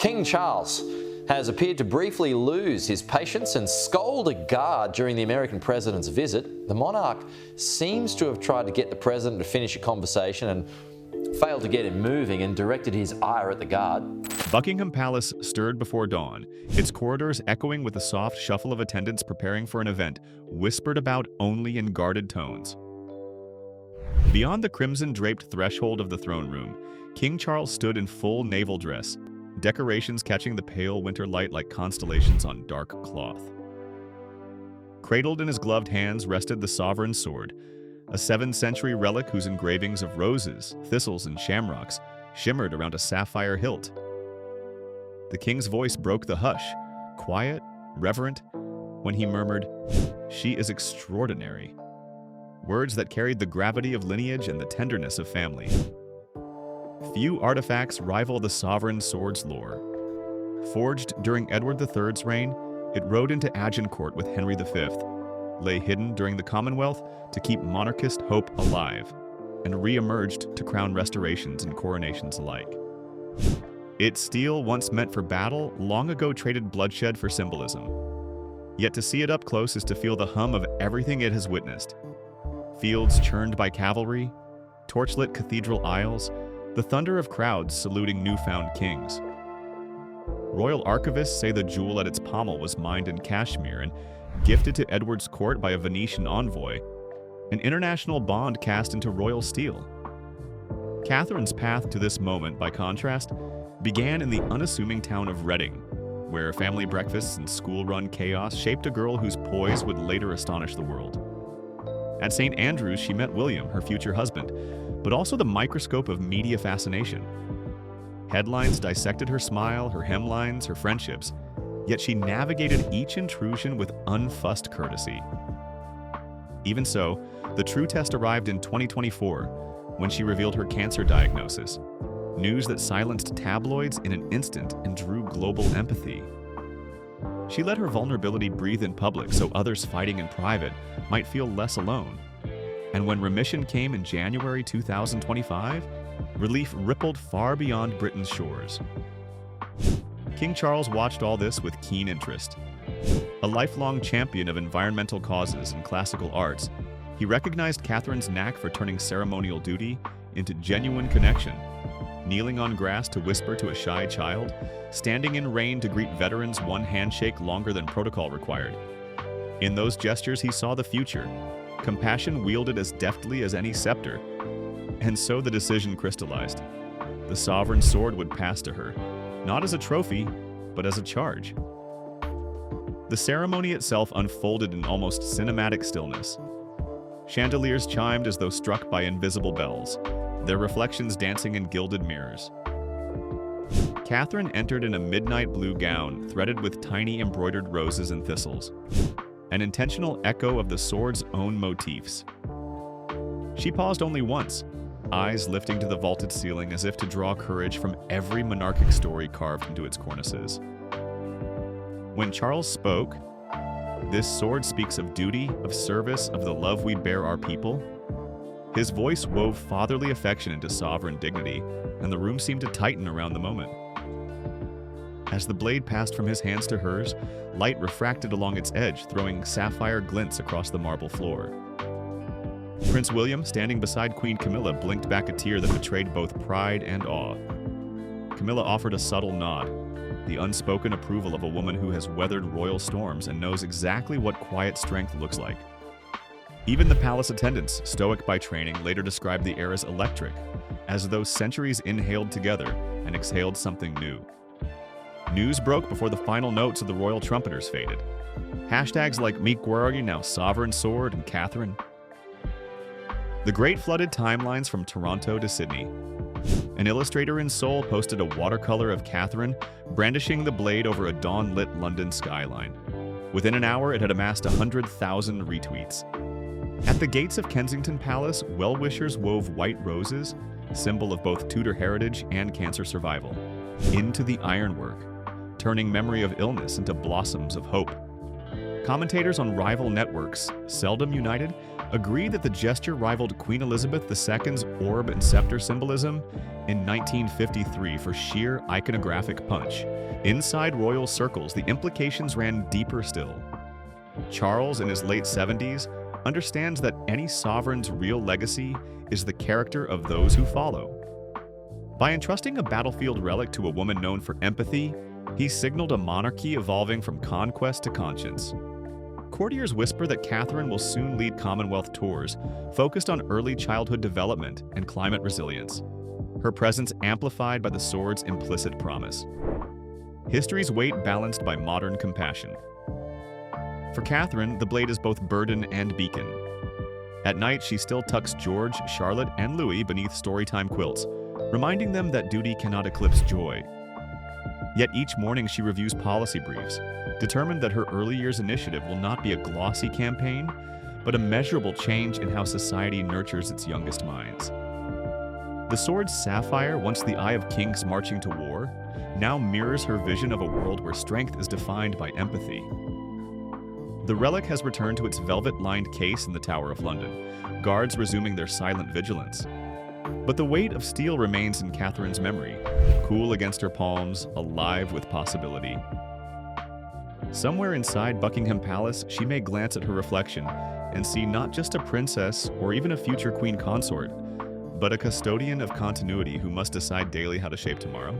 King Charles has appeared to briefly lose his patience and scold a guard during the American president's visit. The monarch seems to have tried to get the president to finish a conversation and failed to get him moving and directed his ire at the guard. Buckingham Palace stirred before dawn, its corridors echoing with the soft shuffle of attendants preparing for an event, whispered about only in guarded tones. Beyond the crimson-draped threshold of the throne room, King Charles stood in full naval dress, decorations catching the pale winter light like constellations on dark cloth. Cradled in his gloved hands rested the sovereign's sword, a 7th-century relic whose engravings of roses, thistles, and shamrocks shimmered around a sapphire hilt. The king's voice broke the hush, quiet, reverent, when he murmured, "She is extraordinary," words that carried the gravity of lineage and the tenderness of family. Few artifacts rival the sovereign sword's lore. Forged during Edward III's reign, it rode into Agincourt with Henry V, lay hidden during the Commonwealth to keep monarchist hope alive, and re-emerged to crown restorations and coronations alike. Its steel, once meant for battle, long ago traded bloodshed for symbolism. Yet to see it up close is to feel the hum of everything it has witnessed. Fields churned by cavalry, torchlit cathedral aisles, the thunder of crowds saluting newfound kings. Royal archivists say the jewel at its pommel was mined in Kashmir and gifted to Edward's court by a Venetian envoy, an international bond cast into royal steel. Catherine's path to this moment, by contrast, began in the unassuming town of Reading, where family breakfasts and school-run chaos shaped a girl whose poise would later astonish the world. At St. Andrews, she met William, her future husband, but also the microscope of media fascination. Headlines dissected her smile, her hemlines, her friendships, yet she navigated each intrusion with unfussed courtesy. Even so, the true test arrived in 2024, when she revealed her cancer diagnosis, news that silenced tabloids in an instant and drew global empathy. She let her vulnerability breathe in public so others fighting in private might feel less alone. And when remission came in January 2025, relief rippled far beyond Britain's shores. King Charles watched all this with keen interest. A lifelong champion of environmental causes and classical arts, he recognized Catherine's knack for turning ceremonial duty into genuine connection, kneeling on grass to whisper to a shy child, standing in rain to greet veterans one handshake longer than protocol required. In those gestures he saw the future, compassion wielded as deftly as any scepter. And so the decision crystallized. The sovereign sword would pass to her, not as a trophy, but as a charge. The ceremony itself unfolded in almost cinematic stillness. Chandeliers chimed as though struck by invisible bells, their reflections dancing in gilded mirrors. Catherine entered in a midnight blue gown threaded with tiny embroidered roses and thistles, an intentional echo of the sword's own motifs. She paused only once, eyes lifting to the vaulted ceiling as if to draw courage from every monarchic story carved into its cornices. When Charles spoke, "This sword speaks of duty, of service, of the love we bear our people," his voice wove fatherly affection into sovereign dignity, and the room seemed to tighten around the moment. As the blade passed from his hands to hers, light refracted along its edge, throwing sapphire glints across the marble floor. Prince William, standing beside Queen Camilla, blinked back a tear that betrayed both pride and awe. Camilla offered a subtle nod, the unspoken approval of a woman who has weathered royal storms and knows exactly what quiet strength looks like. Even the palace attendants, stoic by training, later described the era as electric, as though centuries inhaled together and exhaled something new. News broke before the final notes of the royal trumpeters faded. Hashtags like "Meet Gwargi," now Sovereign Sword, and Catherine. The great flooded timelines from Toronto to Sydney. An illustrator in Seoul posted a watercolor of Catherine brandishing the blade over a dawn-lit London skyline. Within an hour, it had amassed 100,000 retweets. At the gates of Kensington Palace, well-wishers wove white roses, symbol of both Tudor heritage and cancer survival, into the ironwork, turning memory of illness into blossoms of hope. Commentators on rival networks, seldom united, agree that the gesture rivaled Queen Elizabeth II's orb and scepter symbolism in 1953 for sheer iconographic punch. Inside royal circles, the implications ran deeper still. Charles, in his late 70s, understands that any sovereign's real legacy is the character of those who follow. By entrusting a battlefield relic to a woman known for empathy, he signaled a monarchy evolving from conquest to conscience. Courtiers whisper that Catherine will soon lead Commonwealth tours focused on early childhood development and climate resilience, her presence amplified by the sword's implicit promise. History's weight balanced by modern compassion. For Catherine, the blade is both burden and beacon. At night, she still tucks George, Charlotte, and Louis beneath storytime quilts, reminding them that duty cannot eclipse joy. Yet each morning she reviews policy briefs, determined that her early years initiative will not be a glossy campaign, but a measurable change in how society nurtures its youngest minds. The sword's sapphire, once the eye of kings marching to war, now mirrors her vision of a world where strength is defined by empathy. The relic has returned to its velvet-lined case in the Tower of London, guards resuming their silent vigilance. But the weight of steel remains in Catherine's memory, cool against her palms, alive with possibility. Somewhere inside Buckingham Palace, she may glance at her reflection and see not just a princess or even a future queen consort, but a custodian of continuity who must decide daily how to shape tomorrow.